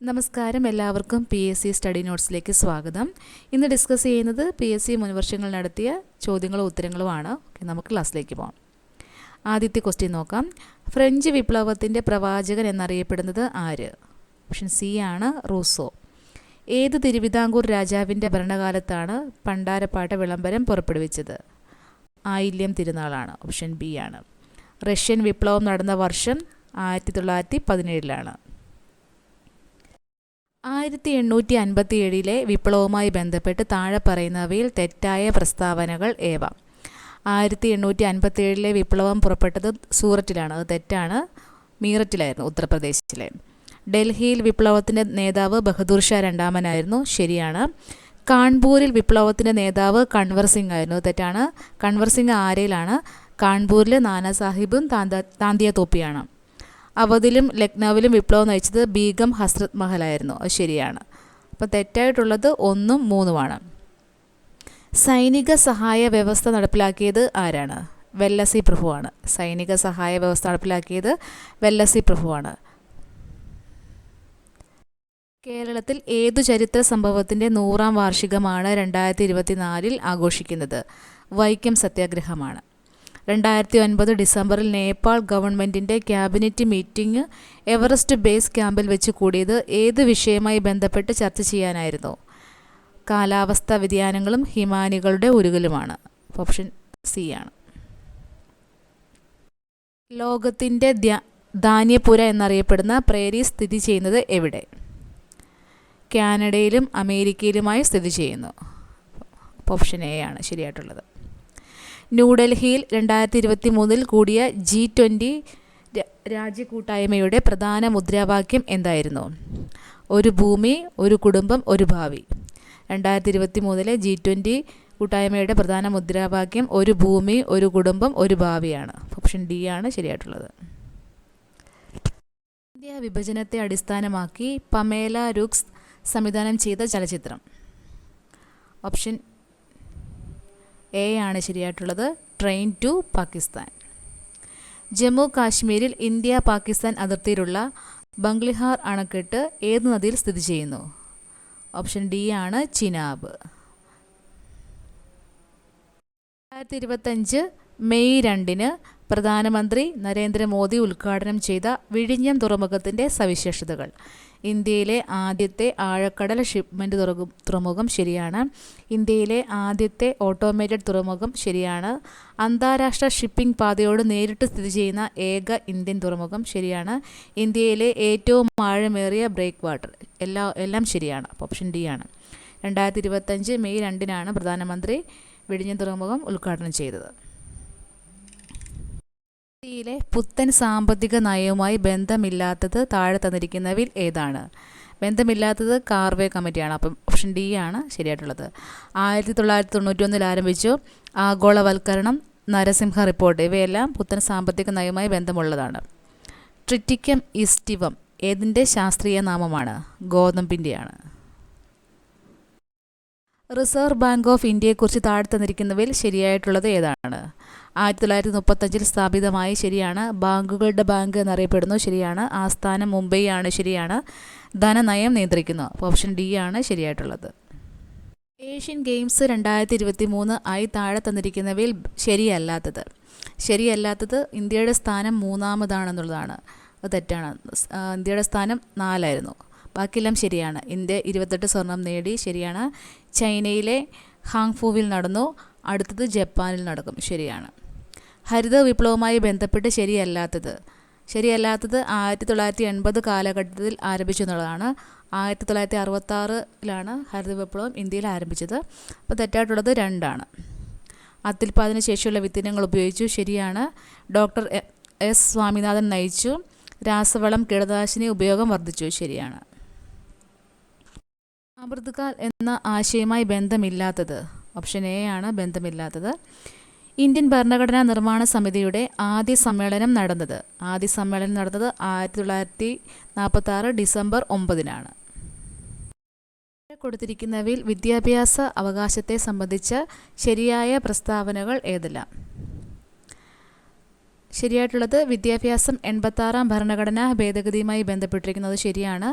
നമസ്കാരം, എല്ലാവർക്കും PSC study നോട്ട്സിലേക്ക് സ്വാഗതം. ഇന്ന് ഡിസ്കസ് ചെയ്യുന്നത് PSC മുൻവർഷങ്ങൾ നടത്തിയ ചോദ്യങ്ങളും ഉത്തരങ്ങളുമാണ്. നമുക്ക് ക്ലാസ്സിലേക്ക് പോകാം. ആദ്യത്തെ ക്വസ്റ്റ്യൻ നോക്കാം. ഫ്രഞ്ച് വിപ്ലവത്തിൻ്റെ പ്രവാചകൻ എന്നറിയപ്പെടുന്നത് ആര്? ഓപ്ഷൻ സി ആണ് റൂസോ. ഏത് തിരുവിതാംകൂർ രാജാവിൻ്റെ ഭരണകാലത്താണ് പണ്ടാരപ്പാട്ട വിളംബരം പുറപ്പെടുവിച്ചത്? ആയില്യം തിരുനാളാണ്. ഓപ്ഷൻ ബി ആണ്. റഷ്യൻ വിപ്ലവം നടന്ന വർഷം 1917 1857 വിപ്ലവവുമായി ബന്ധപ്പെട്ട് താഴെ പറയുന്നവയിൽ തെറ്റായ പ്രസ്താവനകൾ ഏവ? 1857 വിപ്ലവം പുറപ്പെട്ടത് സൂററ്റിലാണ്. അത് തെറ്റാണ്. മീററ്റിലായിരുന്നു, ഉത്തർപ്രദേശിലെ. ഡൽഹിയിൽ വിപ്ലവത്തിൻ്റെ നേതാവ് ബഹദൂർ ഷാ രണ്ടാമനായിരുന്നു. ശരിയാണ്. കാൺപൂരിൽ വിപ്ലവത്തിൻ്റെ നേതാവ് കൺവർ സിംഗ് ആയിരുന്നു. തെറ്റാണ്. കൺവർ സിംഗ് ആരയിലാണ്? കാൺപൂരിൽ നാനാ സാഹിബും താന്തിയ തോപ്പിയാണ്. അവധിലും ലക്നൌവിലും വിപ്ലവം നയിച്ചത് ബീഗം ഹസ്രത് മഹലായിരുന്നു. അത് ശരിയാണ്. അപ്പോൾ തെറ്റായിട്ടുള്ളത് 1ഉം 3ഉമാണ്. സൈനിക സഹായ വ്യവസ്ഥ നടപ്പിലാക്കിയത് ആരാണ്? വെല്ലസി പ്രഭുവാണ്. സൈനിക സഹായ വ്യവസ്ഥ നടപ്പിലാക്കിയത് വെല്ലസി പ്രഭുവാണ്. കേരളത്തിൽ ഏതു ചരിത്ര സംഭവത്തിൻ്റെ 100ാം വാർഷികമാണ് 2024 ആഘോഷിക്കുന്നത്? വൈക്കം സത്യാഗ്രഹമാണ്. 2009 ഡിസംബറിൽ നേപ്പാൾ ഗവൺമെൻറ്റിൻ്റെ ക്യാബിനറ്റ് മീറ്റിംഗ് എവറസ്റ്റ് ബേസ് ക്യാമ്പിൽ വെച്ച് കൂടിയത് ഏത് വിഷയവുമായി ബന്ധപ്പെട്ട് ചർച്ച ചെയ്യാനായിരുന്നു? കാലാവസ്ഥാ വ്യതിയാനങ്ങളും ഹിമാനികളുടെ ഉരുകലുമാണ്. ഓപ്ഷൻ സി ആണ്. ലോകത്തിൻ്റെ ധാന്യപ്പുര എന്നറിയപ്പെടുന്ന പ്രേരി സ്ഥിതി ചെയ്യുന്നത് എവിടെ? കാനഡയിലും അമേരിക്കയിലുമായി സ്ഥിതി ചെയ്യുന്നു. ഓപ്ഷൻ എ ആണ് ശരിയായിട്ടുള്ളത്. ന്യൂഡൽഹിയിൽ 2023 കൂടിയ G20 രാജ്യകൂട്ടായ്മയുടെ പ്രധാന മുദ്രാവാക്യം എന്തായിരുന്നു? ഒരു ഭൂമി, ഒരു കുടുംബം, ഒരു ഭാവി. 2023 G20 കൂട്ടായ്മയുടെ പ്രധാന മുദ്രാവാക്യം ഒരു ഭൂമി, ഒരു കുടുംബം, ഒരു ഭാവിയാണ്. ഓപ്ഷൻ ഡി ആണ് ശരിയായിട്ടുള്ളത്. ഇന്ത്യ വിഭജനത്തെ അടിസ്ഥാനമാക്കി പമേല റുക്സ് സംവിധാനം ചെയ്ത ചലച്ചിത്രം? ഓപ്ഷൻ എ ആണ് ശരിയായിട്ടുള്ളത്. Train to Pakistan. ജമ്മു കാശ്മീരിൽ ഇന്ത്യ പാകിസ്ഥാൻ അതിർത്തിയിലുള്ള ബംഗ്ലിഹാർ അണക്കെട്ട് ഏത് നദിയിൽ സ്ഥിതി ചെയ്യുന്നു? ഓപ്ഷൻ ഡി ആണ് ചിനാബ്. 2025 മെയ് 2 പ്രധാനമന്ത്രി നരേന്ദ്രമോദി ഉദ്ഘാടനം ചെയ്ത വിഴിഞ്ഞം തുറമുഖത്തിൻ്റെ സവിശേഷതകൾ? ഇന്ത്യയിലെ ആദ്യത്തെ ആഴക്കടൽ ഷിപ്മെൻറ്റ് തുറമുഖം. ശരിയാണ്. ഇന്ത്യയിലെ ആദ്യത്തെ ഓട്ടോമേറ്റഡ് തുറമുഖം. ശരിയാണ്. അന്താരാഷ്ട്ര ഷിപ്പിംഗ് പാതയോട് നേരിട്ട് സ്ഥിതി ചെയ്യുന്ന ഏക ഇന്ത്യൻ തുറമുഖം. ശരിയാണ്. ഇന്ത്യയിലെ ഏറ്റവും ആഴമേറിയ ബ്രേക്ക് വാട്ടർ. എല്ലാം ശരിയാണ്. ഓപ്ഷൻ ഡി ആണ്. 2025 മെയ് 2 പ്രധാനമന്ത്രി വിഴിഞ്ഞം തുറമുഖം ഉദ്ഘാടനം ചെയ്തത്. ഇന്ത്യയിലെ പുത്തൻ സാമ്പത്തിക നയവുമായി ബന്ധമില്ലാത്തത് താഴെ തന്നിരിക്കുന്നവയിൽ ഏതാണ്? ബന്ധമില്ലാത്തത് കാർവേ കമ്മിറ്റിയാണ്. അപ്പം ഓപ്ഷൻ ഡി ആണ് ശരിയായിട്ടുള്ളത്. 1991 ആരംഭിച്ചു. ആഗോളവൽക്കരണം, നരസിംഹ റിപ്പോർട്ട് ഇവയെല്ലാം പുത്തൻ സാമ്പത്തിക നയവുമായി ബന്ധമുള്ളതാണ്. ട്രിറ്റിക്കം ഈസ്റ്റിവം ഏതിൻ്റെ ശാസ്ത്രീയ നാമമാണ്? ഗോതമ്പിൻ്റെയാണ്. റിസർവ് ബാങ്ക് ഓഫ് ഇന്ത്യയെക്കുറിച്ച് താഴെ തന്നിരിക്കുന്നവയിൽ ശരിയായിട്ടുള്ളത് ഏതാണ്? 1935 സ്ഥാപിതമായി. ശരിയാണ്. ബാങ്കുകളുടെ ബാങ്ക് എന്നറിയപ്പെടുന്നു. ശരിയാണ്. ആസ്ഥാനം മുംബൈ ആണ്. ശരിയാണ്. ധനനയം നിയന്ത്രിക്കുന്നു. ഓപ്ഷൻ ഡി ആണ് ശരിയായിട്ടുള്ളത്. ഏഷ്യൻ ഗെയിംസ് 2023 ആയി താഴെ തന്നിരിക്കുന്നവയിൽ ശരിയല്ലാത്തത് ഇന്ത്യയുടെ സ്ഥാനം 3ാമതാണെന്നുള്ളതാണ്. അത് തെറ്റാണ്. ഇന്ത്യയുടെ സ്ഥാനം 4ആയിരുന്നു. ബാക്കിയെല്ലാം ശരിയാണ്. ഇന്ത്യ 28 സ്വർണം നേടി. ശരിയാണ്. ചൈനയിലെ ഹാങ്ഫുവിൽ നടന്നു. അടുത്തത് ജപ്പാനിൽ നടക്കും. ശരിയാണ്. ഹരിത വിപ്ലവവുമായി ബന്ധപ്പെട്ട് ശരിയല്ലാത്തത് 1980 കാലഘട്ടത്തിൽ ആരംഭിച്ചു എന്നുള്ളതാണ്. 1966 ഹരിത വിപ്ലവം ഇന്ത്യയിൽ ആരംഭിച്ചത്. അപ്പോൾ തെറ്റായിട്ടുള്ളത് 2 ആണ്. അത്യുൽപാദന ശേഷിയുള്ള വിത്തിനങ്ങൾ ഉപയോഗിച്ചു. ശരിയാണ്. ഡോക്ടർ S സ്വാമിനാഥൻ നയിച്ചു. രാസവളം കീടനാശിനി ഉപയോഗം വർദ്ധിച്ചു. ശരിയാണ്. അമൃത്കാൽ എന്ന ആശയവുമായി ബന്ധമില്ലാത്തത്? ഓപ്ഷൻ എ ആണ് ബന്ധമില്ലാത്തത്. ഇന്ത്യൻ ഭരണഘടനാ നിർമ്മാണ സമിതിയുടെ ആദ്യ സമ്മേളനം നടന്നത് 1946 ഡിസംബർ 9 കൊടുത്തിരിക്കുന്നവയിൽ വിദ്യാഭ്യാസ അവകാശത്തെ സംബന്ധിച്ച ശരിയായ പ്രസ്താവനകൾ ഏതെല്ലാം? ശരിയായിട്ടുള്ളത് വിദ്യാഭ്യാസം 86-ാം ഭരണഘടനാ ഭേദഗതിയുമായി ബന്ധപ്പെട്ടിരിക്കുന്നത് ശരിയാണ്.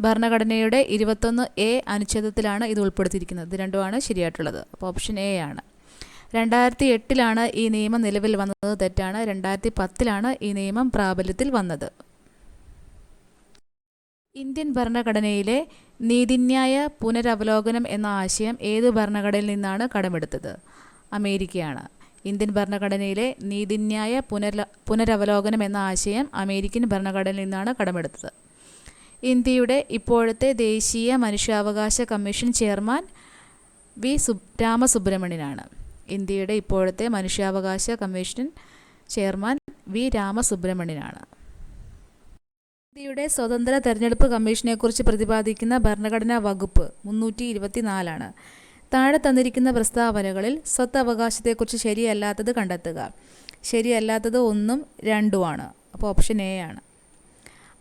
ഭരണഘടനയുടെ 21A അനുച്ഛേദത്തിലാണ് ഇത് ഉൾപ്പെടുത്തിയിരിക്കുന്നത്. ഇത് രണ്ടുമാണ് ശരിയായിട്ടുള്ളത്. അപ്പോൾ ഓപ്ഷൻ എ ആണ്. 2008-ലാണ് ഈ നിയമം നിലവിൽ വന്നത്. തെറ്റാണ്. 2010-ലാണ് ഈ നിയമം പ്രാബല്യത്തിൽ വന്നത്. ഇന്ത്യൻ ഭരണഘടനയിലെ നീതിന്യായ പുനരവലോകനം എന്ന ആശയം ഏത് ഭരണഘടനയിൽ നിന്നാണ് കടമെടുത്തത്? അമേരിക്കയാണ്. ഇന്ത്യൻ ഭരണഘടനയിലെ നീതിന്യായ പുനരവലോകനം എന്ന ആശയം അമേരിക്കൻ ഭരണഘടനയിൽ നിന്നാണ് കടമെടുത്തത്. ഇന്ത്യയുടെ ഇപ്പോഴത്തെ ദേശീയ മനുഷ്യാവകാശ കമ്മീഷൻ ചെയർമാൻ വി രാമസുബ്രഹ്മണ്യനാണ്. ഇന്ത്യയുടെ ഇപ്പോഴത്തെ മനുഷ്യാവകാശ കമ്മീഷൻ ചെയർമാൻ വി രാമസുബ്രഹ്മണ്യനാണ്. ഇന്ത്യയുടെ സ്വതന്ത്ര തെരഞ്ഞെടുപ്പ് കമ്മീഷനെക്കുറിച്ച് പ്രതിപാദിക്കുന്ന ഭരണഘടനാ വകുപ്പ് 324-ആണ്. താഴെ തന്നിരിക്കുന്ന പ്രസ്താവനകളിൽ സ്വത്തവകാശത്തെക്കുറിച്ച് ശരിയല്ലാത്തത് കണ്ടെത്തുക. ശരിയല്ലാത്തത് 1ഉം 2ഉമാണ്. അപ്പോൾ ഓപ്ഷൻ എ ആണ്.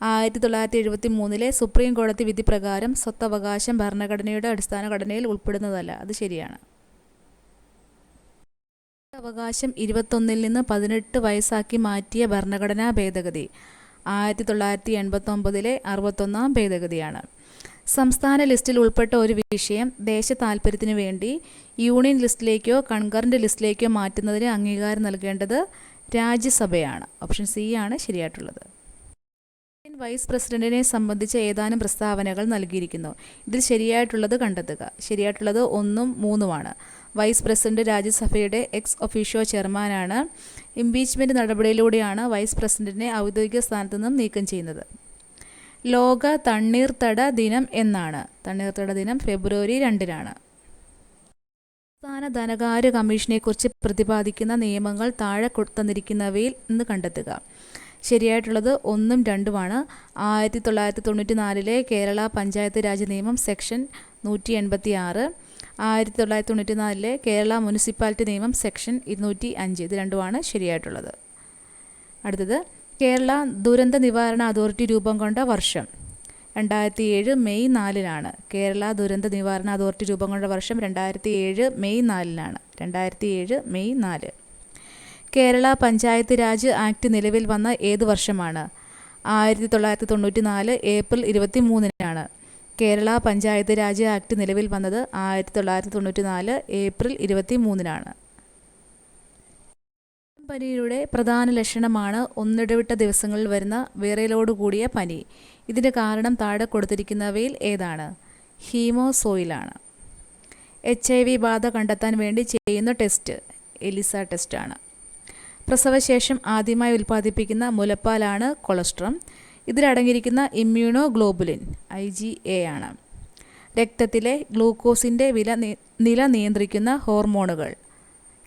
1973-ലെ സുപ്രീം കോടതി വിധി പ്രകാരം സ്വത്തവകാശം ഭരണഘടനയുടെ അടിസ്ഥാന ഘടനയിൽ ഉൾപ്പെടുന്നതല്ല. അത് ശരിയാണ്. അവകാശം 21-ൽ നിന്ന് 18 വയസ്സാക്കി മാറ്റിയ ഭരണഘടനാ ഭേദഗതി 1989-ലെ 61-ാം ഭേദഗതിയാണ്. സംസ്ഥാന ലിസ്റ്റിൽ ഉൾപ്പെട്ട ഒരു വിഷയം ദേശ താൽപ്പര്യത്തിനു വേണ്ടി യൂണിയൻ ലിസ്റ്റിലേക്കോ കൺകറന്റ് ലിസ്റ്റിലേക്കോ മാറ്റുന്നതിന് അംഗീകാരം നൽകേണ്ടത് രാജ്യസഭയാണ്. ഓപ്ഷൻ സി ആണ് ശരിയായിട്ടുള്ളത്. വൈസ് പ്രസിഡന്റിനെ സംബന്ധിച്ച ഏതാനും പ്രസ്താവനകൾ നൽകിയിരിക്കുന്നു. ഇതിൽ ശരിയായിട്ടുള്ളത് കണ്ടെത്തുക. ശരിയായിട്ടുള്ളത് 1ഉം 3ഉമാണ്. വൈസ് പ്രസിഡന്റ് രാജ്യസഭയുടെ എക്സ് ഒഫീഷ്യോ ചെയർമാനാണ്. ഇംപീച്ച്മെന്റ് നടപടിയിലൂടെയാണ് വൈസ് പ്രസിഡന്റിനെ ഔദ്യോഗിക സ്ഥാനത്തു നിന്നും നീക്കം ചെയ്യുന്നത്. ലോക തണ്ണീർത്തട ദിനം എന്നാണ്? തണ്ണീർത്തട ദിനം ഫെബ്രുവരി 2-നാണ്. സംസ്ഥാന ധനകാര്യ കമ്മീഷനെക്കുറിച്ച് പ്രതിപാദിക്കുന്ന നിയമങ്ങൾ താഴെ തന്നിരിക്കുന്നവയിൽ നിന്ന് കണ്ടെത്തുക. ശരിയായിട്ടുള്ളത് 1ഉം 2ഉമാണ്. 1994-ലെ കേരള പഞ്ചായത്ത് രാജ് നിയമം സെക്ഷൻ 186, 1994-ലെ കേരള മുനിസിപ്പാലിറ്റി നിയമം സെക്ഷൻ 205. ഇത് രണ്ടുമാണ് ശരിയായിട്ടുള്ളത്. അടുത്തത് കേരള ദുരന്ത നിവാരണ അതോറിറ്റി രൂപം കൊണ്ട വർഷം 2007 മെയ് 4-നാണ്. കേരള ദുരന്ത നിവാരണ അതോറിറ്റി രൂപം കൊണ്ട വർഷം 2007 മെയ് 4-നാണ്. 2007 മെയ് 4. കേരള പഞ്ചായത്ത് രാജ് ആക്ട് നിലവിൽ വന്ന ഏത് വർഷമാണ്? 1994 ഏപ്രിൽ 23-നാണ്. കേരള പഞ്ചായത്ത് രാജ് ആക്ട് നിലവിൽ വന്നത് 1994 ഏപ്രിൽ 23-നാണ്. പനിയുടെ പ്രധാന ലക്ഷണമാണ് ഒന്നിടവിട്ട ദിവസങ്ങളിൽ വരുന്ന വിറയലോട് കൂടിയ പനി. ഇതിൻ്റെ കാരണം താഴെ കൊടുത്തിരിക്കുന്നവയിൽ ഏതാണ്? ഹീമോസോയിലാണ്. HIV ബാധ കണ്ടെത്താൻ വേണ്ടി ചെയ്യുന്ന ടെസ്റ്റ് എലിസ ടെസ്റ്റാണ്. പ്രസവശേഷം ആദ്യമായി ഉൽപ്പാദിപ്പിക്കുന്ന മുലപ്പാലാണ് കൊളസ്ട്രം. ഇതിലടങ്ങിയിരിക്കുന്ന ഇമ്മ്യൂണോഗ്ലോബുലിൻ IgA ആണ്. രക്തത്തിലെ ഗ്ലൂക്കോസിൻ്റെ നില നിയന്ത്രിക്കുന്ന ഹോർമോണുകൾ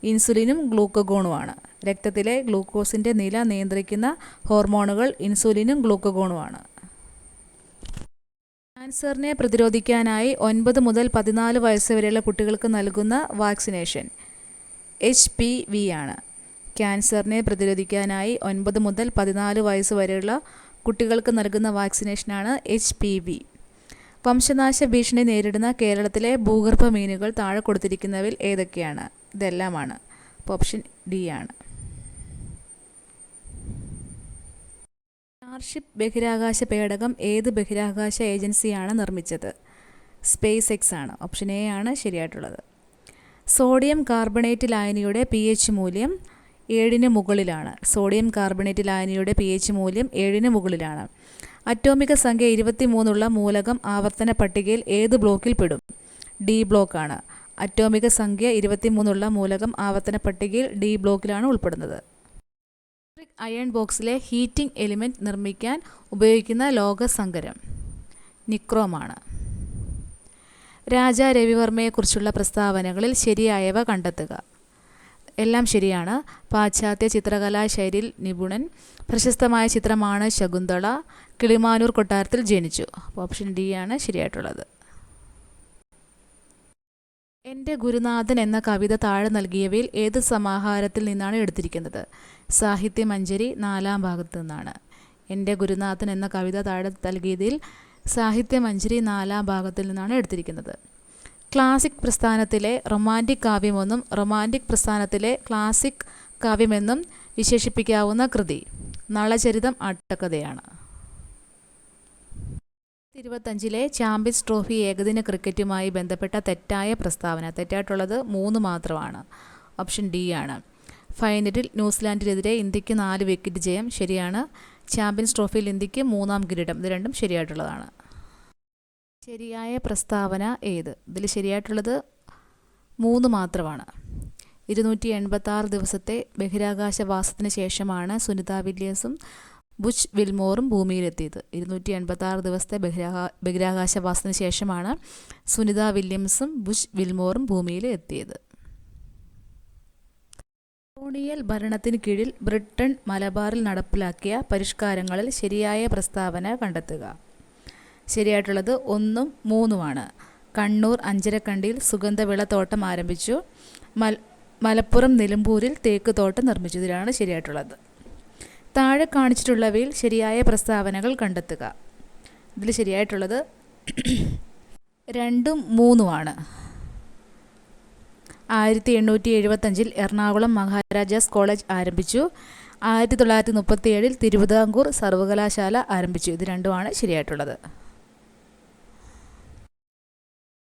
ഇൻസുലിനും ഗ്ലൂക്കഗോണുമാണ്. രക്തത്തിലെ ഗ്ലൂക്കോസിൻ്റെ നില നിയന്ത്രിക്കുന്ന ഹോർമോണുകൾ ഇൻസുലിനും ഗ്ലൂക്കഗോണുമാണ്. ക്യാൻസറിനെ പ്രതിരോധിക്കാനായി 9 മുതൽ 14 വയസ്സ് വരെയുള്ള കുട്ടികൾക്ക് നൽകുന്ന വാക്സിനേഷൻ HPV ആണ്. ക്യാൻസറിനെ പ്രതിരോധിക്കാനായി 9 മുതൽ 14 വയസ്സ് വരെയുള്ള കുട്ടികൾക്ക് നൽകുന്ന വാക്സിനേഷനാണ് HPV. വംശനാശ ഭീഷണി നേരിടുന്ന കേരളത്തിലെ ഭൂഗർഭ മീനുകൾ താഴെ കൊടുത്തിരിക്കുന്നവയിൽ ഏതൊക്കെയാണ്? ഇതെല്ലാമാണ്. അപ്പോൾ ഓപ്ഷൻ ഡി ആണ്. സ്റ്റാർഷിപ്പ് ബഹിരാകാശ പേടകം ഏത് ബഹിരാകാശ ഏജൻസിയാണ് നിർമ്മിച്ചത്? സ്പേസ് എക്സ് ആണ്. ഓപ്ഷൻ എ ആണ് ശരിയായിട്ടുള്ളത്. സോഡിയം കാർബണേറ്റ് ലായനിയുടെ pH മൂല്യം 7-ന് മുകളിലാണ്. സോഡിയം കാർബണേറ്റ് ലായനിയുടെ pH മൂല്യം 7-ന് മുകളിലാണ്. അറ്റോമിക സംഖ്യ 23 മൂലകം ആവർത്തന പട്ടികയിൽ ഏത് ബ്ലോക്കിൽ പെടും? ഡി ബ്ലോക്കാണ്. അറ്റോമിക സംഖ്യ 23 മൂലകം ആവർത്തന പട്ടികയിൽ ഡി ബ്ലോക്കിലാണ് ഉൾപ്പെടുന്നത്. അയൺ ബോക്സിലെ ഹീറ്റിംഗ് എലിമെൻറ്റ് നിർമ്മിക്കാൻ ഉപയോഗിക്കുന്ന ലോഹസങ്കരം നിക്രോമാണ്. രാജാ രവിവർമ്മയെക്കുറിച്ചുള്ള പ്രസ്താവനകളിൽ ശരിയായവ കണ്ടെത്തുക. എല്ലാം ശരിയാണ്. പാശ്ചാത്യ ചിത്രകലാ ശൈലിയിൽ നിപുണൻ. പ്രശസ്തമായ ചിത്രമാണ് ശകുന്തള. കിളിമാനൂർ കൊട്ടാരത്തിൽ ജനിച്ചു. അപ്പോൾ ഓപ്ഷൻ ഡി ആണ് ശരിയായിട്ടുള്ളത്. എൻ്റെ ഗുരുനാഥൻ എന്ന കവിത താഴെ നൽകിയവയിൽ ഏത് സമാഹാരത്തിൽ നിന്നാണ് എടുത്തിരിക്കുന്നത്? സാഹിത്യമഞ്ജരി 4-ാം ഭാഗത്തു നിന്നാണ്. എൻ്റെ ഗുരുനാഥൻ എന്ന കവിത താഴെ നൽകിയതിൽ സാഹിത്യമഞ്ജരി 4-ാം ഭാഗത്തിൽ നിന്നാണ് എടുത്തിരിക്കുന്നത്. ക്ലാസിക് പ്രസ്ഥാനത്തിലെ റൊമാൻറ്റിക് കാവ്യമെന്നും റൊമാൻറ്റിക് പ്രസ്ഥാനത്തിലെ ക്ലാസിക് കാവ്യമെന്നും വിശേഷിപ്പിക്കാവുന്ന കൃതി നളചരിതം ആട്ടക്കഥയാണ്. 2025 ചാമ്പ്യൻസ് ട്രോഫി ഏകദിന ക്രിക്കറ്റുമായി ബന്ധപ്പെട്ട തെറ്റായ പ്രസ്താവന. തെറ്റായിട്ടുള്ളത് 3 മാത്രമാണ്. ഓപ്ഷൻ ഡി ആണ്. ഫൈനലിൽ ന്യൂസിലാൻഡിനെതിരെ ഇന്ത്യക്ക് 4 വിക്കറ്റ് ജയം. ശരിയാണ്. ചാമ്പ്യൻസ് ട്രോഫിയിൽ ഇന്ത്യക്ക് 3ാം കിരീടം. ഇത് രണ്ടും ശരിയായിട്ടുള്ളതാണ്. ശരിയായ പ്രസ്താവന ഏത്? ഇതിൽ ശരിയായിട്ടുള്ളത് 3 മാത്രമാണ്. 286 ദിവസത്തെ ബഹിരാകാശവാസത്തിന് ശേഷമാണ് സുനിത വില്യംസും ബുച്ച് വിൽമോറും ഭൂമിയിലെത്തിയത്. 286 ദിവസത്തെ ബഹിരാകാശവാസത്തിന് ശേഷമാണ് സുനിത വില്യംസും ബുച്ച് വിൽമോറും ഭൂമിയിൽ എത്തിയത്. കൊളോണിയൽ ഭരണത്തിന് കീഴിൽ ബ്രിട്ടൻ മലബാറിൽ നടപ്പിലാക്കിയ പരിഷ്കാരങ്ങളിൽ ശരിയായ പ്രസ്താവന കണ്ടെത്തുക. ശരിയായിട്ടുള്ളത് 1ഉം 3ഉമാണ്. കണ്ണൂർ അഞ്ചരക്കണ്ടിയിൽ സുഗന്ധവിള തോട്ടം ആരംഭിച്ചു. മലപ്പുറം നിലമ്പൂരിൽ തേക്ക് തോട്ടം നിർമ്മിച്ചു. ഇതിലാണ് ശരിയായിട്ടുള്ളത്. താഴെ കാണിച്ചിട്ടുള്ളവയിൽ ശരിയായ പ്രസ്താവനകൾ കണ്ടെത്തുക. ഇതിൽ ശരിയായിട്ടുള്ളത് 2ഉം 3ഉമാണ്. 1875 എറണാകുളം മഹാരാജാസ് കോളേജ് ആരംഭിച്ചു. 1937 തിരുവിതാംകൂർ സർവകലാശാല ആരംഭിച്ചു. ഇത് രണ്ടുമാണ് ശരിയായിട്ടുള്ളത്.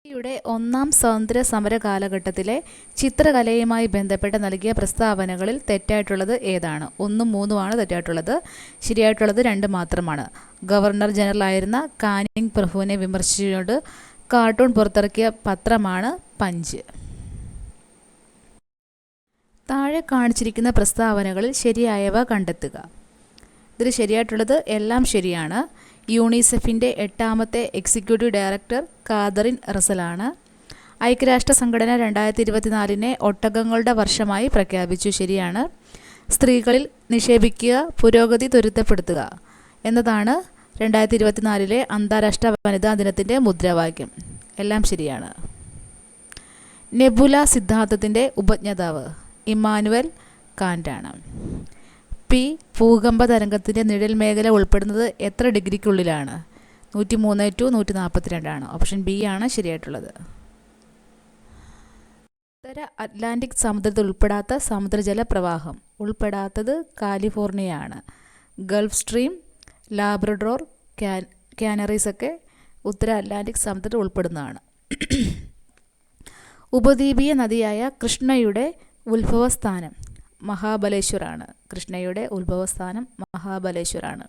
ഇന്ത്യയുടെ 1ാം സ്വാതന്ത്ര്യ സമര കാലഘട്ടത്തിലെ ചിത്രകലയുമായി ബന്ധപ്പെട്ട് നൽകിയ പ്രസ്താവനകളിൽ തെറ്റായിട്ടുള്ളത് ഏതാണ്? 1ഉം 3ഉമാണ് തെറ്റായിട്ടുള്ളത്. ശരിയായിട്ടുള്ളത് 2 മാത്രമാണ്. ഗവർണർ ജനറൽ ആയിരുന്ന കാനിങ് പ്രഭുവിനെ വിമർശിച്ചുകൊണ്ട് കാർട്ടൂൺ പുറത്തിറക്കിയ പത്രമാണ് പഞ്ച്. താഴെ കാണിച്ചിരിക്കുന്ന പ്രസ്താവനകളിൽ ശരിയായവ കണ്ടെത്തുക. ഇതിൽ ശരിയായിട്ടുള്ളത് എല്ലാം ശരിയാണ്. യൂണിസെഫിൻ്റെ 8ാമത്തെ എക്സിക്യൂട്ടീവ് ഡയറക്ടർ കാതറിൻ റസലാണ്. ഐക്യരാഷ്ട്ര സംഘടന 2024 ഒട്ടകങ്ങളുടെ വർഷമായി പ്രഖ്യാപിച്ചു. ശരിയാണ്. സ്ത്രീകളിൽ പുരോഗതി ത്വരിതപ്പെടുത്തുക എന്നതാണ് 2024 അന്താരാഷ്ട്ര വനിതാ ദിനത്തിൻ്റെ മുദ്രാവാക്യം. എല്ലാം ശരിയാണ്. നെബുല സിദ്ധാന്തത്തിൻ്റെ ഉപജ്ഞാതാവ് ഇമ്മാനുവൽ കാന്റാണ്. പി ഭൂകമ്പ തരംഗത്തിൻ്റെ നിഴൽ മേഖല ഉൾപ്പെടുന്നത് എത്ര ഡിഗ്രിക്കുള്ളിലാണ്? 103 to 142 ഓപ്ഷൻ ബി ആണ് ശരിയായിട്ടുള്ളത്. ഉത്തര അറ്റ്ലാന്റിക് സമുദ്രത്തിൽ ഉൾപ്പെടാത്ത സമുദ്രജല പ്രവാഹം ഉൾപ്പെടാത്തത് കാലിഫോർണിയയാണ്. ഗൾഫ് സ്ട്രീം, ലാബ്രഡോർ, കാനറീസ് ഒക്കെ ഉത്തര അറ്റ്ലാന്റിക് സമുദ്രത്തിൽ ഉൾപ്പെടുന്നതാണ്. ഉപദ്വീപീയ നദിയായ കൃഷ്ണയുടെ ഉത്ഭവസ്ഥാനം മഹാബലേശ്വറാണ്. കൃഷ്ണയുടെ ഉത്ഭവസ്ഥാനം മഹാബലേശ്വറാണ്.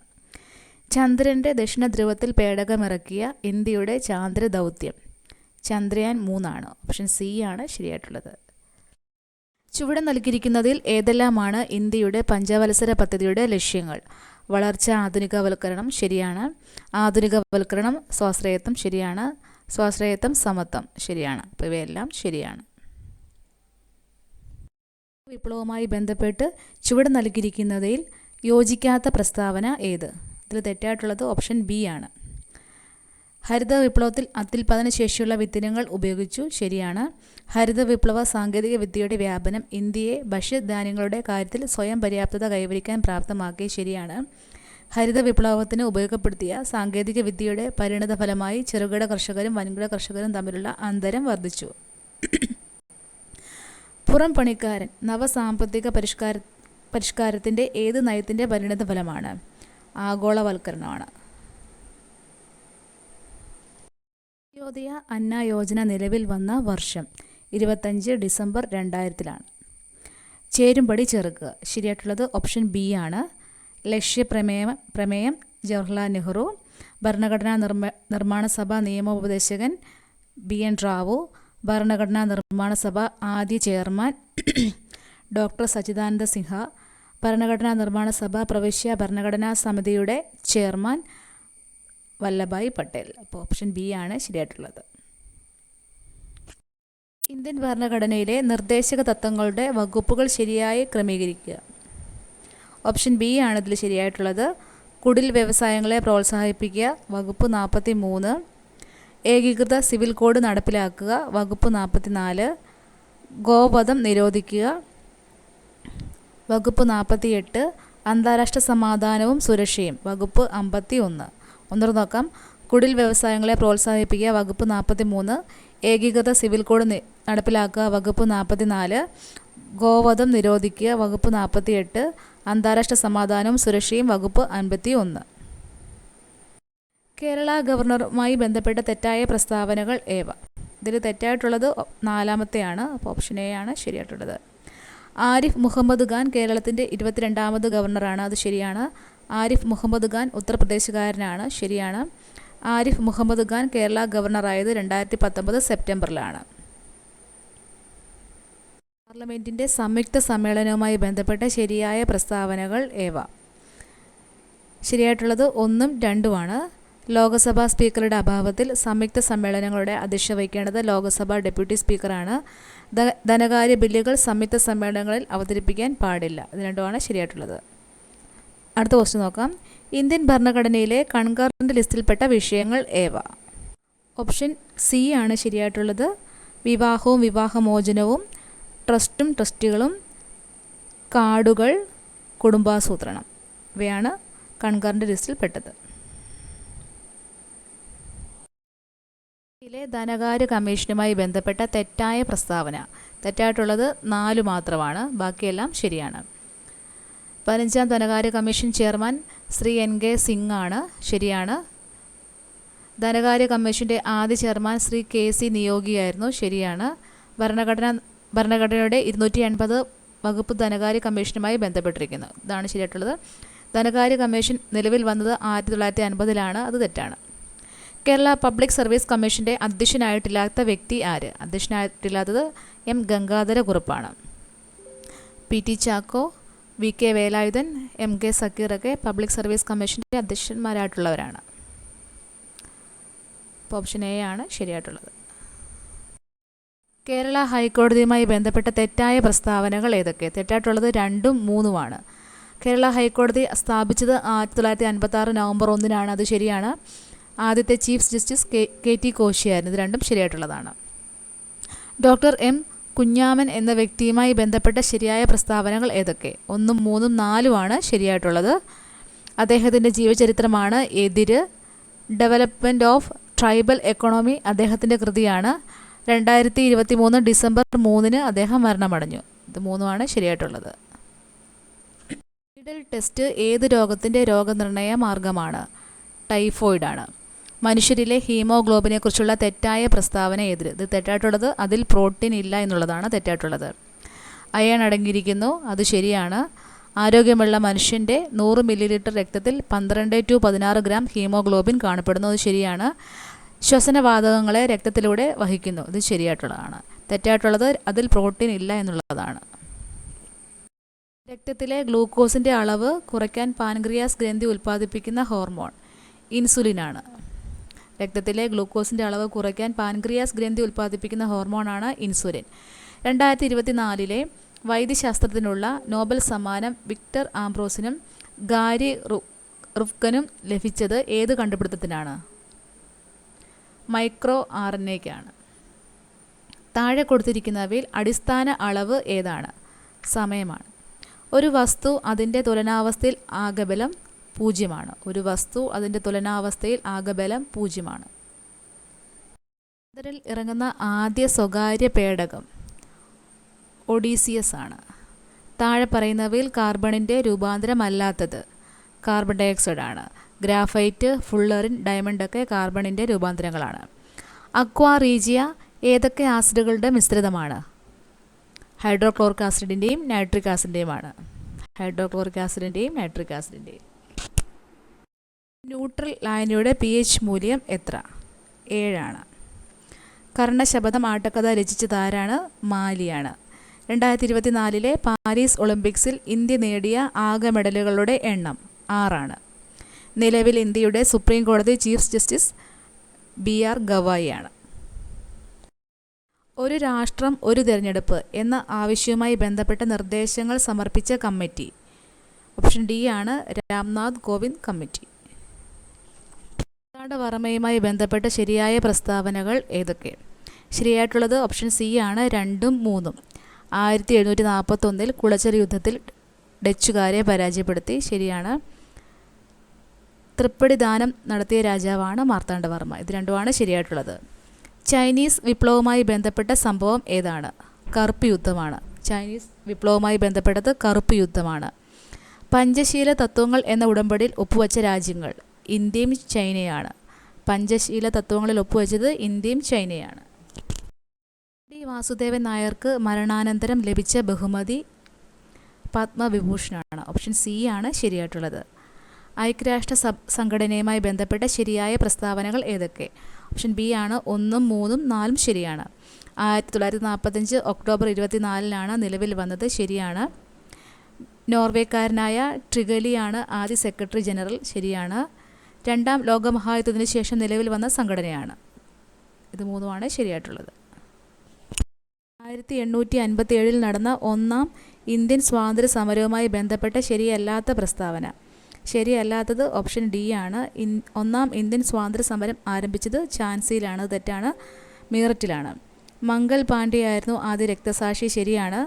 ചന്ദ്രൻ്റെ ദക്ഷിണ ധ്രുവത്തിൽ പേടകമിറക്കിയ ഇന്ത്യയുടെ ചാന്ദ്ര ദൗത്യം ചന്ദ്രയാൻ 3 ഓപ്ഷൻ സി ആണ് ശരിയായിട്ടുള്ളത്. ചുവടെ നൽകിയിരിക്കുന്നതിൽ ഏതെല്ലാമാണ് ഇന്ത്യയുടെ പഞ്ചവത്സര പദ്ധതിയുടെ ലക്ഷ്യങ്ങൾ? വളർച്ച, ആധുനികവൽക്കരണം ശരിയാണ്. ആധുനികവൽക്കരണം, സ്വാശ്രയത്വം ശരിയാണ്. സ്വാശ്രയത്വം, സമത്വം ശരിയാണ്. അപ്പോൾ ഇവയെല്ലാം ശരിയാണ്. വിപ്ലവവുമായി ബന്ധപ്പെട്ട് ചുവടെ നൽകിയിരിക്കുന്നതിൽ യോജിക്കാത്ത പ്രസ്താവന ഏത്? ഇതിൽ തെറ്റായിട്ടുള്ളത് ഓപ്ഷൻ ബി ആണ്. ഹരിത വിപ്ലവത്തിൽ അത്യുൽപാദന ശേഷിയുള്ള വിത്തിനങ്ങൾ ഉപയോഗിച്ചു. ശരിയാണ്. ഹരിത വിപ്ലവ സാങ്കേതിക വിദ്യയുടെ വ്യാപനം ഇന്ത്യയെ ഭക്ഷ്യധാന്യങ്ങളുടെ കാര്യത്തിൽ സ്വയം പര്യാപ്തത കൈവരിക്കാൻ പ്രാപ്തമാക്കി. ശരിയാണ്. ഹരിത വിപ്ലവത്തിന് ഉപയോഗപ്പെടുത്തിയ സാങ്കേതിക വിദ്യയുടെ പരിണിത ഫലമായി ചെറുകിട കർഷകരും വൻകിട കർഷകരും തമ്മിലുള്ള അന്തരം വർദ്ധിച്ചു. പുറം പണിക്കാരൻ നവസാമ്പത്തിക പരിഷ്കാരത്തിൻ്റെ ഏത് നയത്തിൻ്റെ പരിണിത ഫലമാണ്? ആഗോളവൽക്കരണമാണ്. അന്ത്യോദയ അന്ന യോജന നിലവിൽ വന്ന വർഷം 25 ഡിസംബർ 2000 ചേരുംപടി ചേർക്കുക. ശരിയായിട്ടുള്ളത് ഓപ്ഷൻ ബി ആണ്. പ്രമേയം ജവഹർലാൽ നെഹ്റു. ഭരണഘടനാ നിർമ്മാണ സഭ നിയമോപദേശകൻ BN റാവു. ഭരണഘടനാ നിർമ്മാണ സഭ ആദ്യ ചെയർമാൻ ഡോക്ടർ സച്ചിദാനന്ദ സിൻഹ. ഭരണഘടനാ നിർമ്മാണ സഭ പ്രവിശ്യ ഭരണഘടനാ സമിതിയുടെ ചെയർമാൻ വല്ലഭായ് പട്ടേൽ. അപ്പോൾ ഓപ്ഷൻ ബി ആണ് ശരിയായിട്ടുള്ളത്. ഇന്ത്യൻ ഭരണഘടനയിലെ നിർദ്ദേശക തത്വങ്ങളുടെ വകുപ്പുകൾ ശരിയായി ക്രമീകരിക്കുക. ഓപ്ഷൻ ബി ആണ് ഇതിൽ ശരിയായിട്ടുള്ളത്. കുടിൽ വ്യവസായങ്ങളെ പ്രോത്സാഹിപ്പിക്കുക, വകുപ്പ് 43. ഏകീകൃത സിവിൽ കോഡ് നടപ്പിലാക്കുക, വകുപ്പ് 44. ഗോവധം നിരോധിക്കുക, വകുപ്പ് 48. അന്താരാഷ്ട്ര സമാധാനവും സുരക്ഷയും, വകുപ്പ് 51. ഒന്നുകൂടെ നോക്കാം. കുടിൽ വ്യവസായങ്ങളെ പ്രോത്സാഹിപ്പിക്കുക, വകുപ്പ് 43. ഏകീകൃത സിവിൽ കോഡ് നടപ്പിലാക്കുക, വകുപ്പ് 44. ഗോവധം നിരോധിക്കുക വകുപ്പ് 48, അന്താരാഷ്ട്ര സമാധാനവും സുരക്ഷയും വകുപ്പ് 51. കേരള ഗവർണറുമായി ബന്ധപ്പെട്ട തെറ്റായ പ്രസ്താവനകൾ ഏവ? ഇതിൽ തെറ്റായിട്ടുള്ളത് നാലാമത്തെയാണ്. അപ്പോൾ ഓപ്ഷൻ എ ആണ് ശരിയായിട്ടുള്ളത്. ആരിഫ് മുഹമ്മദ് ഖാൻ കേരളത്തിൻ്റെ 22ാമത് ഗവർണറാണ്. അത് ശരിയാണ്. ആരിഫ് മുഹമ്മദ് ഖാൻ ഉത്തർപ്രദേശുകാരനാണ്. ശരിയാണ്. ആരിഫ് മുഹമ്മദ് ഖാൻ കേരള ഗവർണറായത് 2019 സെപ്റ്റംബറിലാണ്. പാർലമെൻറ്റിൻ്റെ സംയുക്ത സമ്മേളനവുമായി ബന്ധപ്പെട്ട ശരിയായ പ്രസ്താവനകൾ ഏവ? ശരിയായിട്ടുള്ളത് 1ഉം 2ഉമാണ്. ലോക്സഭാ സ്പീക്കറുടെ അഭാവത്തിൽ സംയുക്ത സമ്മേളനങ്ങളുടെ അധ്യക്ഷത വഹിക്കേണ്ടത് ലോക്സഭാ ഡെപ്യൂട്ടി സ്പീക്കറാണ്. ധനകാര്യ ബില്ലുകൾ സംയുക്ത സമ്മേളനങ്ങളിൽ അവതരിപ്പിക്കാൻ പാടില്ല. ഇത് രണ്ടുമാണ് ശരിയായിട്ടുള്ളത്. അടുത്ത ക്വസ്റ്റ്യൻ നോക്കാം. ഇന്ത്യൻ ഭരണഘടനയിലെ കൺകറന്റ് ലിസ്റ്റിൽപ്പെട്ട വിഷയങ്ങൾ ഏവ? ഓപ്ഷൻ സി ആണ് ശരിയായിട്ടുള്ളത്. വിവാഹവും വിവാഹമോചനവും, ട്രസ്റ്റും ട്രസ്റ്റികളും, കാർഡുകൾ, കുടുംബാസൂത്രണം ഇവയാണ് കൺകറന്റ് ലിസ്റ്റിൽപ്പെട്ടത്. ിലെ ധനകാര്യ കമ്മീഷനുമായി ബന്ധപ്പെട്ട തെറ്റായ പ്രസ്താവന? തെറ്റായിട്ടുള്ളത് 4 മാത്രമാണ്. ബാക്കിയെല്ലാം ശരിയാണ്. 15ാം ധനകാര്യ commission chairman Shri NK Singh ആണ്. ശരിയാണ്. ധനകാര്യ കമ്മീഷൻ്റെ ആദ്യ ചെയർമാൻ ശ്രീ KC നിയോഗിയായിരുന്നു. ശരിയാണ്. ഭരണഘടനയുടെ 280 വകുപ്പ് ധനകാര്യ കമ്മീഷനുമായി ബന്ധപ്പെട്ടിരിക്കുന്നു. ഇതാണ് ശരിയായിട്ടുള്ളത്. ധനകാര്യ കമ്മീഷൻ നിലവിൽ വന്നത് 1950-ലാണ്. അത് തെറ്റാണ്. കേരള പബ്ലിക് സർവീസ് കമ്മീഷൻ്റെ അധ്യക്ഷനായിട്ടില്ലാത്ത വ്യക്തി ആര്? അധ്യക്ഷനായിട്ടില്ലാത്തത് M ഗംഗാധരകുറുപ്പാണ്. PT Chacko, VK Velayudhan, MK സക്കീറൊക്കെ പബ്ലിക് സർവീസ് കമ്മീഷൻ്റെ അധ്യക്ഷന്മാരായിട്ടുള്ളവരാണ്. അപ്പോൾ ഓപ്ഷൻ എ ആണ് ശരിയായിട്ടുള്ളത്. കേരള ഹൈക്കോടതിയുമായി ബന്ധപ്പെട്ട തെറ്റായ പ്രസ്താവനകൾ ഏതൊക്കെ? തെറ്റായിട്ടുള്ളത് 2ഉം 3ഉമാണ്. കേരള ഹൈക്കോടതി സ്ഥാപിച്ചത് 1956 നവംബർ 1-നാണ്. അത് ശരിയാണ്. ആദ്യത്തെ ചീഫ് ജസ്റ്റിസ് KT കോശിയായിരുന്നു. ഇത് രണ്ടും ശരിയായിട്ടുള്ളതാണ്. ഡോക്ടർ M കുഞ്ഞാമൻ എന്ന വ്യക്തിയുമായി ബന്ധപ്പെട്ട ശരിയായ പ്രസ്താവനകൾ ഏതൊക്കെ? 1ഉം 3ഉം 4ഉമാണ് ശരിയായിട്ടുള്ളത്. അദ്ദേഹത്തിൻ്റെ ജീവചരിത്രമാണ് എതിര്. ഡെവലപ്മെൻറ്റ് ഓഫ് ട്രൈബൽ എക്കോണമി അദ്ദേഹത്തിൻ്റെ കൃതിയാണ്. 2023 ഡിസംബർ 3-ന് അദ്ദേഹം മരണമടഞ്ഞു. ഇത് 3ഉമാണ് ശരിയായിട്ടുള്ളത്. നീഡൽ ടെസ്റ്റ് ഏത് രോഗത്തിൻ്റെ രോഗനിർണയ മാർഗമാണ്? ടൈഫോയിഡാണ്. മനുഷ്യരിലെ ഹീമോഗ്ലോബിനെ കുറിച്ചുള്ള തെറ്റായ പ്രസ്താവന ഏത്? ഇത് തെറ്റായിട്ടുള്ളത് അതിൽ പ്രോട്ടീൻ ഇല്ല എന്നുള്ളതാണ് തെറ്റായിട്ടുള്ളത്. അയൺ അടങ്ങിയിരിക്കുന്നു. അത് ശരിയാണ്. ആരോഗ്യമുള്ള മനുഷ്യൻ്റെ 100 മില്ലി രക്തത്തിൽ 12 to 16 ഗ്രാം ഹീമോഗ്ലോബിൻ കാണപ്പെടുന്നു. അത് ശരിയാണ്. ശ്വസനവാതകങ്ങളെ രക്തത്തിലൂടെ വഹിക്കുന്നു. ഇത് ശരിയായിട്ടുള്ളതാണ്. തെറ്റായിട്ടുള്ളത് അതിൽ പ്രോട്ടീൻ ഇല്ല എന്നുള്ളതാണ്. രക്തത്തിലെ ഗ്ലൂക്കോസിൻ്റെ അളവ് കുറയ്ക്കാൻ പാൻക്രിയാസ് ഗ്രന്ഥി ഉൽപ്പാദിപ്പിക്കുന്ന ഹോർമോൺ ഇൻസുലിനാണ്. രക്തത്തിലെ ഗ്ലൂക്കോസിൻ്റെ അളവ് കുറയ്ക്കാൻ പാൻക്രിയാസ് ഗ്രന്ഥി ഉൽപ്പാദിപ്പിക്കുന്ന ഹോർമോണാണ് ഇൻസുലിൻ. 2024 വൈദ്യശാസ്ത്രത്തിനുള്ള നോബൽ സമ്മാനം വിക്ടർ ആംബ്രോസിനും ഗാരി റുഫ്കനും ലഭിച്ചത് ഏത് കണ്ടുപിടുത്തത്തിനാണ്? മൈക്രോ RNAയ്ക്കാണ്. താഴെ കൊടുത്തിരിക്കുന്നവയിൽ അടിസ്ഥാന അളവ് ഏതാണ്? സമയമാണ്. ഒരു വസ്തു അതിൻ്റെ തുലനാവസ്ഥയിൽ ആകെബലം 0-ആണ്. ഒരു വസ്തു അതിൻ്റെ തുലനാവസ്ഥയിൽ ആകെബലം 0-ആണ്. ചന്ദ്രനിൽ ഇറങ്ങുന്ന ആദ്യ സ്വകാര്യ പേടകം ഒഡീസിയസ് ആണ്. താഴെ പറയുന്നവയിൽ കാർബണിൻ്റെ രൂപാന്തരമല്ലാത്തത്? കാർബൺ ഡയോക്സൈഡ് ആണ്. ഗ്രാഫൈറ്റ്, ഫുള്ളറിൻ, ഡയമണ്ടൊക്കെ കാർബണിൻ്റെ രൂപാന്തരങ്ങളാണ്. അക്വാ റീജിയ ഏതൊക്കെ ആസിഡുകളുടെ മിശ്രിതമാണ്? ഹൈഡ്രോക്ലോറിക് ആസിഡിൻ്റെയും നൈട്രിക് ആസിഡിൻ്റെയുമാണ്. ഹൈഡ്രോക്ലോറിക് ആസിഡിൻ്റെയും നൈട്രിക് ആസിഡിൻ്റെയും. ന്യൂട്രൽ ലായനിയുടെ pH മൂല്യം എത്ര? 7-ആണ്. കർണശബദം ആട്ടക്കഥ രചിച്ചതാരാണ്? മാലിയാണ്. 2024 പാരീസ് ഒളിമ്പിക്സിൽ ഇന്ത്യ നേടിയ ആകെ മെഡലുകളുടെ എണ്ണം 6-ആണ്. നിലവിൽ ഇന്ത്യയുടെ സുപ്രീം കോടതി ചീഫ് ജസ്റ്റിസ് BR ഗവായിയാണ്. ഒരു രാഷ്ട്രം ഒരു തിരഞ്ഞെടുപ്പ് എന്ന ആവശ്യവുമായി ബന്ധപ്പെട്ട നിർദ്ദേശങ്ങൾ സമർപ്പിച്ച കമ്മിറ്റി? ഓപ്ഷൻ ഡി ആണ് രാംനാഥ് കോവിന്ദ് കമ്മിറ്റി. വർമ്മയുമായി ബന്ധപ്പെട്ട ശരിയായ പ്രസ്താവനകൾ ഏതൊക്കെ? ശരിയായിട്ടുള്ളത് ഓപ്ഷൻ സി ആണ് 2ഉം 3ഉം. 1741 കുളച്ചൽ യുദ്ധത്തിൽ ഡച്ചുകാരെ പരാജയപ്പെടുത്തി. ശരിയാണ്. തൃപ്പടി ദാനം നടത്തിയ രാജാവാണ് മാർത്താണ്ഡവർമ്മ. ഇത് രണ്ടുമാണ് ശരിയായിട്ടുള്ളത്. ചൈനീസ് വിപ്ലവവുമായി ബന്ധപ്പെട്ട സംഭവം ഏതാണ്? കറുപ്പ് യുദ്ധമാണ്. ചൈനീസ് വിപ്ലവവുമായി ബന്ധപ്പെട്ടത് കറുപ്പ് യുദ്ധമാണ്. പഞ്ചശീല തത്വങ്ങൾ എന്ന ഉടമ്പടിയിൽ ഒപ്പുവച്ച രാജ്യങ്ങൾ ഇന്ത്യയും ചൈനയാണ്. പഞ്ചശീല തത്വങ്ങളിൽ ഒപ്പുവെച്ചത് ഇന്ത്യയും ചൈനയാണ്. ഡി വാസുദേവൻ നായർക്ക് മരണാനന്തരം ലഭിച്ച ബഹുമതി പത്മവിഭൂഷണാണ്. ഓപ്ഷൻ സി ആണ് ശരിയായിട്ടുള്ളത്. ഐക്യരാഷ്ട്ര സംഘടനയുമായി ബന്ധപ്പെട്ട ശരിയായ പ്രസ്താവനകൾ ഏതൊക്കെ? ഓപ്ഷൻ ബി ആണ് 1, 3, 4 ശരിയാണ്. 1945 ഒക്ടോബർ 24 നിലവിൽ വന്നത്. ശരിയാണ്. നോർവേക്കാരനായ ട്രിഗലിയാണ് ആദ്യ സെക്രട്ടറി ജനറൽ. ശരിയാണ്. രണ്ടാം ലോകമഹായുദ്ധത്തിന് ശേഷം നിലവിൽ വന്ന സംഘടനയാണ്. ഇത് മൂന്നുമാണ് ശരിയായിട്ടുള്ളത്. 1857 നടന്ന ഒന്നാം ഇന്ത്യൻ സ്വാതന്ത്ര്യ സമരവുമായി ബന്ധപ്പെട്ട ശരിയല്ലാത്ത പ്രസ്താവന. ശരിയല്ലാത്തത് ഓപ്ഷൻ ഡി ആണ്. ഒന്നാം ഇന്ത്യൻ സ്വാതന്ത്ര്യ സമരം ആരംഭിച്ചത് ഝാൻസിയിലാണ്. തെറ്റാണ്. മീററ്റിലാണ്. മംഗൾ പാണ്ഡെയായിരുന്നു ആദ്യ രക്തസാക്ഷി. ശരിയാണ്.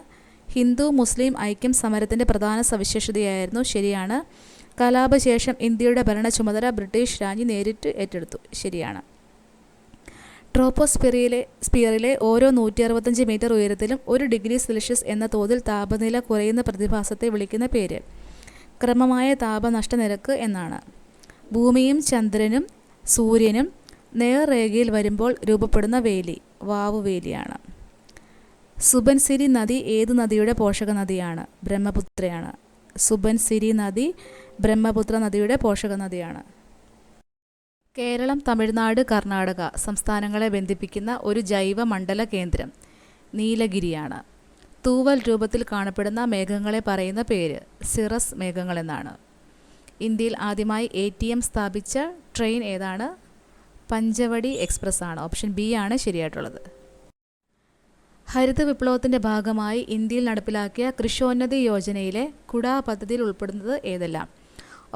ഹിന്ദു മുസ്ലിം ഐക്യം സമരത്തിൻ്റെ പ്രധാന സവിശേഷതയായിരുന്നു. ശരിയാണ്. കലാപശേഷം ഇന്ത്യയുടെ ഭരണ ചുമതല ബ്രിട്ടീഷ് രാജ്ഞി നേരിട്ട് ഏറ്റെടുത്തു. ശരിയാണ്. ട്രോപ്പോസ്ഫിയറിലെ ഓരോ 165 മീറ്റർ ഉയരത്തിലും 1 ഡിഗ്രി സെൽഷ്യസ് എന്ന തോതിൽ താപനില കുറയുന്ന പ്രതിഭാസത്തെ വിളിക്കുന്ന പേര് ക്രമമായ താപനഷ്ട നിരക്ക് എന്നാണ്. ഭൂമിയും ചന്ദ്രനും സൂര്യനും നേർരേഖയിൽ വരുമ്പോൾ രൂപപ്പെടുന്ന വേലി വാവുവേലിയാണ്. സുബൻസിരി നദി ഏത് നദിയുടെ പോഷക നദിയാണ്? ബ്രഹ്മപുത്രയാണ്. സുബൻസിരി നദി ബ്രഹ്മപുത്ര നദിയുടെ പോഷക നദിയാണ്. കേരളം, തമിഴ്നാട്, കർണാടക സംസ്ഥാനങ്ങളെ ബന്ധിപ്പിക്കുന്ന ഒരു ജൈവ മണ്ഡല കേന്ദ്രം നീലഗിരിയാണ്. തൂവൽ രൂപത്തിൽ കാണപ്പെടുന്ന മേഘങ്ങളെ പറയുന്ന പേര് സിറസ് മേഘങ്ങൾ എന്നാണ്. ഇന്ത്യയിൽ ആദ്യമായി ATM സ്ഥാപിച്ച ട്രെയിൻ ഏതാണ്? പഞ്ചവടി എക്സ്പ്രസ് ആണ്. ഓപ്ഷൻ ബി ആണ് ശരിയായിട്ടുള്ളത്. ഹരിത വിപ്ലവത്തിൻ്റെ ഭാഗമായി ഇന്ത്യയിൽ നടപ്പിലാക്കിയ കൃഷ്യോന്നതി യോജനയിലെ കുഡ പദ്ധതിയിൽ ഉൾപ്പെടുന്നത് ഏതെല്ലാം?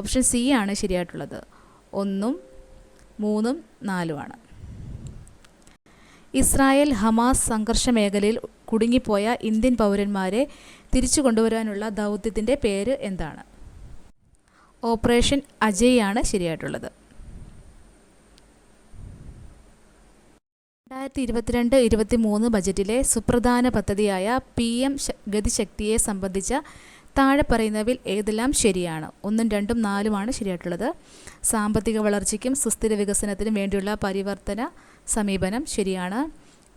ഓപ്ഷൻ സി ആണ് ശരിയായിട്ടുള്ളത്. 1, 3, 4 ഇസ്രായേൽ ഹമാസ് സംഘർഷ മേഖലയിൽ കുടുങ്ങിപ്പോയ ഇന്ത്യൻ പൗരന്മാരെ തിരിച്ചു കൊണ്ടുവരാനുള്ള ദൗത്യത്തിൻ്റെ പേര് എന്താണ്? ഓപ്പറേഷൻ അജയ് ആണ് ശരിയായിട്ടുള്ളത്. 2022-23 ബജറ്റിലെ സുപ്രധാന പദ്ധതിയായ PM ഗതിശക്തിയെ സംബന്ധിച്ച താഴെ പറയുന്നവയിൽ ഏതെല്ലാം ശരിയാണ്? 1, 2, 4 ശരിയായിട്ടുള്ളത്. സാമ്പത്തിക വളർച്ചയ്ക്കും സുസ്ഥിര വികസനത്തിനും വേണ്ടിയുള്ള പരിവർത്തന സമീപനം ശരിയാണ്.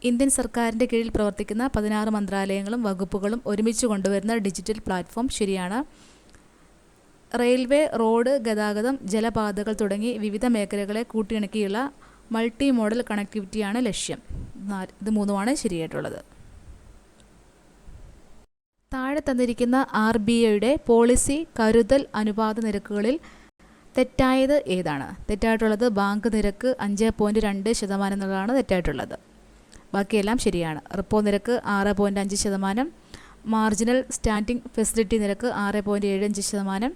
ഇന്ത്യൻ സർക്കാരിൻ്റെ കീഴിൽ പ്രവർത്തിക്കുന്ന 16 മന്ത്രാലയങ്ങളും വകുപ്പുകളും ഒരുമിച്ച് കൊണ്ടുവരുന്ന ഡിജിറ്റൽ പ്ലാറ്റ്ഫോം ശരിയാണ്. റെയിൽവേ, റോഡ് ഗതാഗതം, ജലപാതകൾ തുടങ്ങി വിവിധ മേഖലകളെ കൂട്ടിയിണക്കിയുള്ള മൾട്ടി മോഡൽ കണക്ടിവിറ്റിയാണ് ലക്ഷ്യം. ഇത് 3 ശരിയായിട്ടുള്ളത്. താഴെ തന്നിരിക്കുന്ന RBIയുടെ പോളിസി കരുതൽ അനുപാത നിരക്കുകളിൽ തെറ്റായത് ഏതാണ്? തെറ്റായിട്ടുള്ളത് ബാങ്ക് നിരക്ക് 5.2% എന്നുള്ളതാണ് തെറ്റായിട്ടുള്ളത്. ബാക്കിയെല്ലാം ശരിയാണ്. റിപ്പോ നിരക്ക് 6.5%, മാർജിനൽ സ്റ്റാൻഡിംഗ് ഫെസിലിറ്റി നിരക്ക് 6.75%,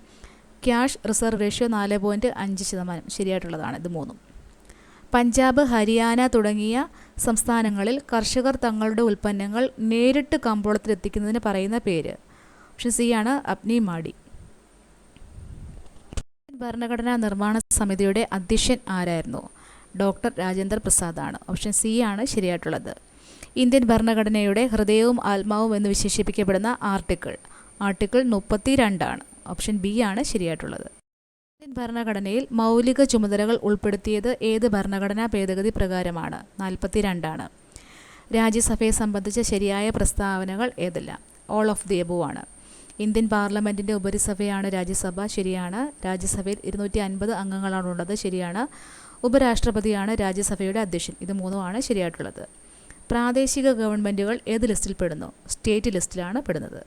ക്യാഷ് റിസർവ് റേഷ്യോ 4.5% ശരിയായിട്ടുള്ളതാണ്. ഇത് 3. പഞ്ചാബ്, ഹരിയാന തുടങ്ങിയ സംസ്ഥാനങ്ങളിൽ കർഷകർ തങ്ങളുടെ ഉൽപ്പന്നങ്ങൾ നേരിട്ട് കമ്പോളത്തിലെത്തിക്കുന്നതിന് പറയുന്ന പേര്? ഓപ്ഷൻ സി ആണ് അപ്നി മാഡി. ഭരണഘടനാ നിർമ്മാണ സമിതിയുടെ അധ്യക്ഷൻ ആരായിരുന്നു? ഡോക്ടർ രാജേന്ദ്ര പ്രസാദ് ആണ്. ഓപ്ഷൻ സി ആണ് ശരിയായിട്ടുള്ളത്. ഇന്ത്യൻ ഭരണഘടനയുടെ ഹൃദയവും ആത്മാവും എന്ന് വിശേഷിപ്പിക്കപ്പെടുന്ന ആർട്ടിക്കിൾ 32 ഓപ്ഷൻ ബി ആണ് ശരിയായിട്ടുള്ളത്. ഇന്ത്യൻ ഭരണഘടനയിൽ മൗലിക ചുമതലകൾ ഉൾപ്പെടുത്തിയത് ഏത് ഭരണഘടനാ ഭേദഗതി പ്രകാരമാണ്? 42 രാജ്യസഭയെ സംബന്ധിച്ച ശരിയായ പ്രസ്താവനകൾ ഏതെല്ലാം? ഓൾ ഓഫ് ദി എബോവ് ആണ്. ഇന്ത്യൻ പാർലമെൻറ്റിൻ്റെ ഉപരിസഭയാണ് രാജ്യസഭ. ശരിയാണ്. രാജ്യസഭയിൽ 250 അംഗങ്ങളാണുള്ളത്. ശരിയാണ്. ഉപരാഷ്ട്രപതിയാണ് രാജ്യസഭയുടെ അധ്യക്ഷൻ. ഇത് 3 ശരിയായിട്ടുള്ളത്. പ്രാദേശിക ഗവൺമെൻറ്റുകൾ ഏത് ലിസ്റ്റിൽ പെടുന്നു? സ്റ്റേറ്റ് ലിസ്റ്റിലാണ് പെടുന്നത്.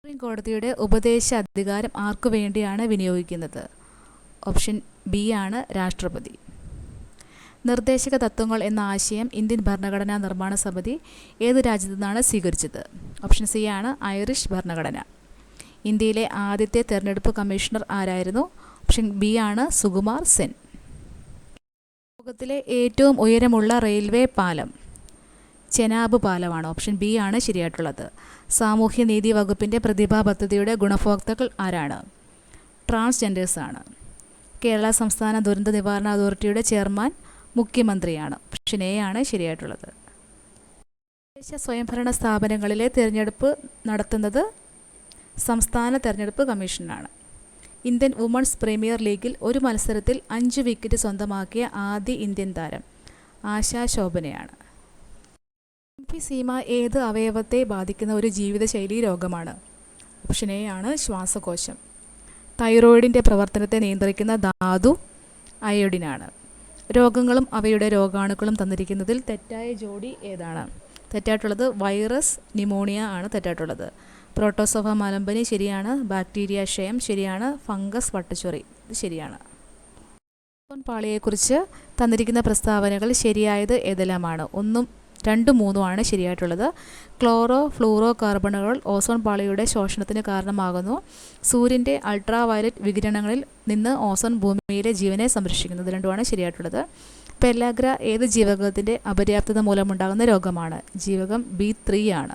സുപ്രീം കോടതിയുടെ ഉപദേശ അധികാരം ആർക്കു വേണ്ടിയാണ് വിനിയോഗിക്കുന്നത്? ഓപ്ഷൻ ബി ആണ് രാഷ്ട്രപതി. നിർദ്ദേശക തത്വങ്ങൾ എന്ന ആശയം ഇന്ത്യൻ ഭരണഘടനാ നിർമ്മാണ സമിതി ഏത് രാജ്യത്തു നിന്നാണ് സ്വീകരിച്ചത്? ഓപ്ഷൻ സി ആണ് ഐറിഷ് ഭരണഘടന. ഇന്ത്യയിലെ ആദ്യത്തെ തെരഞ്ഞെടുപ്പ് കമ്മീഷണർ ആരായിരുന്നു? ഓപ്ഷൻ ബി ആണ് സുകുമാർ സെൻ. ലോകത്തിലെ ഏറ്റവും ഉയരമുള്ള റെയിൽവേ പാലം ചെനാബ് പാലമാണ്. ഓപ്ഷൻ ബി ആണ് ശരിയായിട്ടുള്ളത്. സാമൂഹ്യനീതി വകുപ്പിൻ്റെ പ്രതിഭാ പദ്ധതിയുടെ ഗുണഭോക്താക്കൾ ആരാണ്? ട്രാൻസ്ജെൻഡേഴ്സ് ആണ്. കേരള സംസ്ഥാന ദുരന്ത നിവാരണ അതോറിറ്റിയുടെ ചെയർമാൻ മുഖ്യമന്ത്രിയാണ്. ഓപ്ഷൻ എ ആണ് ശരിയായിട്ടുള്ളത്. തദ്ദേശ സ്വയംഭരണ സ്ഥാപനങ്ങളിലെ തിരഞ്ഞെടുപ്പ് നടത്തുന്നത് സംസ്ഥാന തിരഞ്ഞെടുപ്പ് കമ്മീഷനാണ്. ഇന്ത്യൻ വുമൺസ് പ്രീമിയർ ലീഗിൽ ഒരു മത്സരത്തിൽ 5 വിക്കറ്റ് സ്വന്തമാക്കിയ ആദ്യ ഇന്ത്യൻ താരം ആശാ ശോഭനയാണ്. എംഫിസീമ ഏത് അവയവത്തെ ബാധിക്കുന്ന ഒരു ജീവിതശൈലീ രോഗമാണ്? ഓപ്ഷൻ എ ആണ് ശ്വാസകോശം. തൈറോയിഡിൻ്റെ പ്രവർത്തനത്തെ നിയന്ത്രിക്കുന്ന ധാതു അയോഡിനാണ്. രോഗങ്ങളും അവയുടെ രോഗാണുക്കളും തന്നിരിക്കുന്നതിൽ തെറ്റായ ജോഡി ഏതാണ്? തെറ്റായിട്ടുള്ളത് വൈറസ് ന്യൂമോണിയ ആണ് തെറ്റായിട്ടുള്ളത്. പ്രോട്ടോസോവ മലമ്പനി ശരിയാണ്. ബാക്ടീരിയ ക്ഷയം ശരിയാണ്. ഫംഗസ് വട്ടച്ചൊറി ഇത് ശരിയാണ്. ഓസോൺ പാളിയെക്കുറിച്ച് തന്നിരിക്കുന്ന പ്രസ്താവനകൾ ശരിയായത് ഏതെല്ലാമാണ്? 1, 2, 3 ആണ് ശരിയായിട്ടുള്ളത്. ക്ലോറോ ഫ്ലൂറോ കാർബണുകൾ ഓസോൺ പാളിയുടെ ശോഷണത്തിന് കാരണമാകുന്നു. സൂര്യൻ്റെ അൾട്രാ വയലറ്റ് വികിരണങ്ങളിൽ നിന്ന് ഓസോൺ ഭൂമിയിലെ ജീവനെ സംരക്ഷിക്കുന്നത്. 2 ആണ് ശരിയായിട്ടുള്ളത്. പെല്ലാഗ്ര ഏത് ജീവകത്തിൻ്റെ അപര്യാപ്തത മൂലമുണ്ടാകുന്ന രോഗമാണ്? ജീവകം B3 ആണ്.